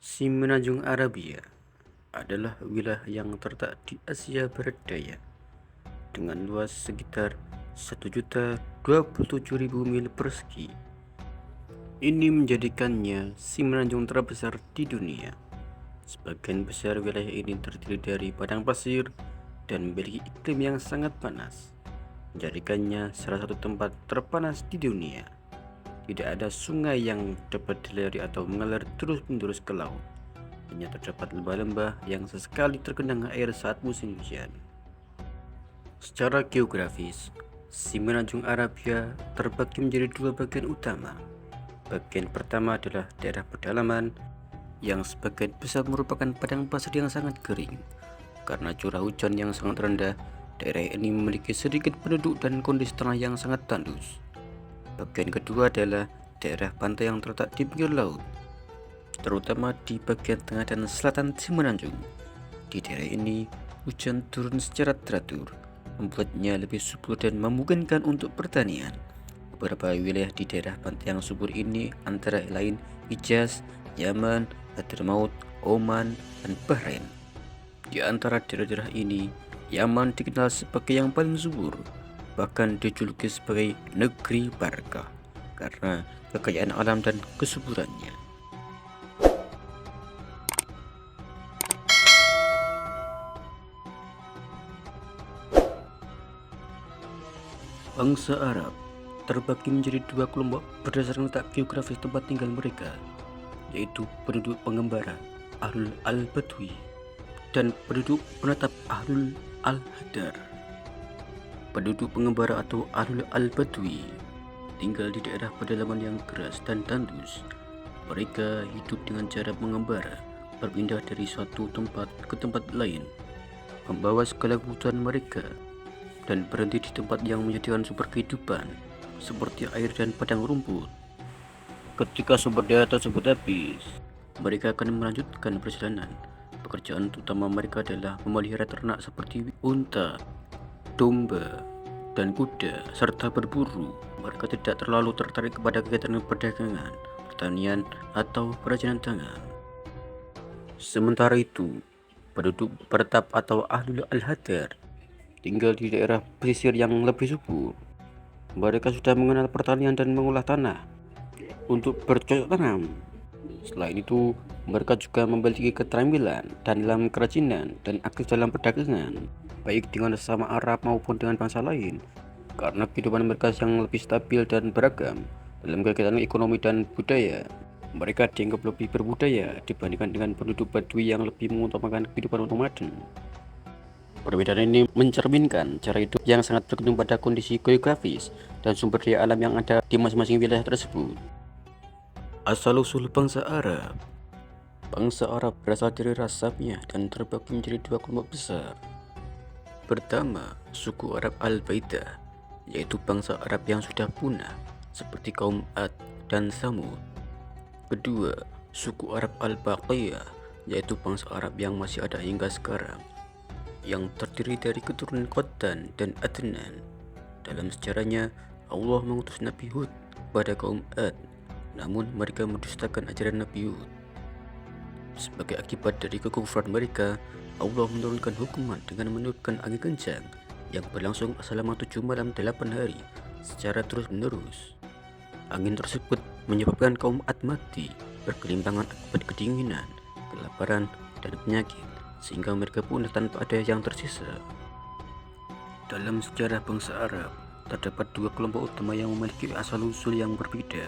Semenanjung Arabia adalah wilayah yang terletak di Asia Barat Daya dengan luas sekitar 1.027.000 mil persegi. Ini menjadikannya semenanjung terbesar di dunia. Sebagian besar wilayah ini terdiri dari padang pasir dan memiliki iklim yang sangat panas, menjadikannya salah satu tempat terpanas di dunia. Tidak ada sungai yang dapat dilalui atau mengalir terus-menerus ke laut. Hanya terdapat lembah-lembah yang sesekali tergenang air saat musim hujan. Secara geografis, Semenanjung Arabia terbagi menjadi dua bagian utama. Bagian pertama adalah daerah pedalaman yang sebagian besar merupakan padang pasir yang sangat kering. Karena curah hujan yang sangat rendah, daerah ini memiliki sedikit penduduk dan kondisi tanah yang sangat tandus. Bagian kedua adalah daerah pantai yang terletak di pinggir laut, terutama di bagian tengah dan selatan Semenanjung. Di daerah ini, hujan turun secara teratur, membuatnya lebih subur dan memungkinkan untuk pertanian. Beberapa wilayah di daerah pantai yang subur ini antara lain Hijaz, Yaman, Hadramaut, Oman, dan Bahrain. Di antara daerah-daerah ini, Yaman dikenal sebagai yang paling subur, bahkan dijuluki sebagai negeri Barkah karena kekayaan alam dan kesuburannya. Bangsa Arab terbagi menjadi dua kelompok berdasarkan letak geografis tempat tinggal mereka, yaitu penduduk pengembara Ahlul Al-Badwi dan penduduk penetap Ahlul Al-Hadar. Penduduk pengembara atau Ahlul Al-Badwi tinggal di daerah pedalaman yang keras dan tandus. Mereka hidup dengan cara mengembara, berpindah dari suatu tempat ke tempat lain, membawa segala kebutuhan mereka, dan berhenti di tempat yang menyediakan sumber kehidupan seperti air dan padang rumput. Ketika sumber daya tersebut habis, mereka akan melanjutkan perjalanan. Pekerjaan utama mereka adalah memelihara ternak seperti unta, domba, dan kuda, serta berburu. Mereka tidak terlalu tertarik kepada kegiatan perdagangan, pertanian, atau kerajinan tangan. Sementara itu, penduduk penetap atau Ahlul Al-Hadar tinggal di daerah pesisir yang lebih subur. Mereka sudah mengenal pertanian dan mengolah tanah untuk bercocok tanam. Selain itu, mereka juga memiliki keterampilan dalam kerajinan dan aktif dalam perdagangan, baik dengan sesama Arab maupun dengan bangsa lain. Karena kehidupan mereka yang lebih stabil dan beragam dalam kegiatan ekonomi dan budaya, mereka dianggap lebih berbudaya dibandingkan dengan penduduk Badui yang lebih mengutamakan kehidupan nomaden. Perbedaan ini mencerminkan cara hidup yang sangat bergantung pada kondisi geografis dan sumber daya alam yang ada di masing-masing wilayah tersebut. Asal-usul bangsa Arab. Bangsa Arab berasal dari ras Samiyah dan terbagi menjadi dua kelompok besar. Pertama, suku Arab Al-Baidah, yaitu bangsa Arab yang sudah punah, seperti kaum Ad dan Samud. Kedua, suku Arab Al-Baqiyah, yaitu bangsa Arab yang masih ada hingga sekarang, yang terdiri dari keturunan Qaddan dan Adnan. Dalam sejarahnya, Allah mengutus Nabi Hud pada kaum Ad, namun mereka mendustakan ajaran Nabi Hud. Sebagai akibat dari kekufuran mereka, Allah menurunkan hukuman dengan menurunkan angin kencang yang berlangsung selama 7 malam 8 hari secara terus-menerus. Angin tersebut menyebabkan kaum Ad mati berkelimpangan akibat kedinginan, kelaparan, dan penyakit, sehingga mereka punah tanpa ada yang tersisa. Dalam sejarah bangsa Arab, terdapat dua kelompok utama yang memiliki asal-usul yang berbeda,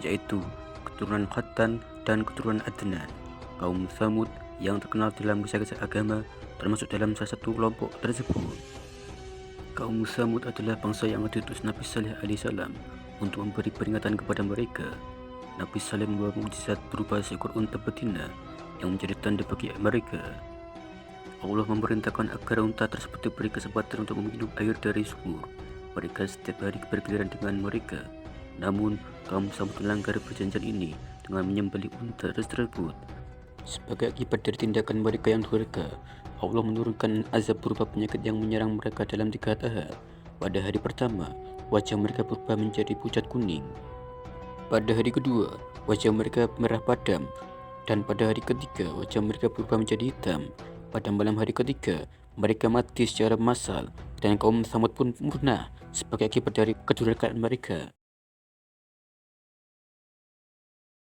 yaitu keturunan Qaddan dan keturunan Adnan. Kaum Tsamud yang terkenal dalam kisah-kisah agama termasuk dalam salah satu kelompok tersebut. Kaum Tsamud adalah bangsa yang diutus Nabi Saleh alaihissalam untuk memberi peringatan kepada mereka. Nabi Saleh membawa mukjizat berupa seekor unta betina yang menjadi tanda bagi mereka. Allah memerintahkan agar unta tersebut diberi kesempatan untuk meminum air dari sumur. Mereka setiap hari bergiliran dengan mereka. Namun, kaum Tsamud melanggar perjanjian ini dengan menyembelih unta tersebut. Sebagai akibat dari tindakan mereka yang durhaka, Allah menurunkan azab berupa penyakit yang menyerang mereka dalam 3 tahap. Pada hari pertama, wajah mereka berubah menjadi pucat kuning. Pada hari kedua, wajah mereka merah padam Dan pada hari ketiga, wajah mereka berubah menjadi hitam. Pada malam hari ketiga, mereka mati secara massal dan kaum Tsamud pun musnah sebagai akibat dari kedurhakaan mereka.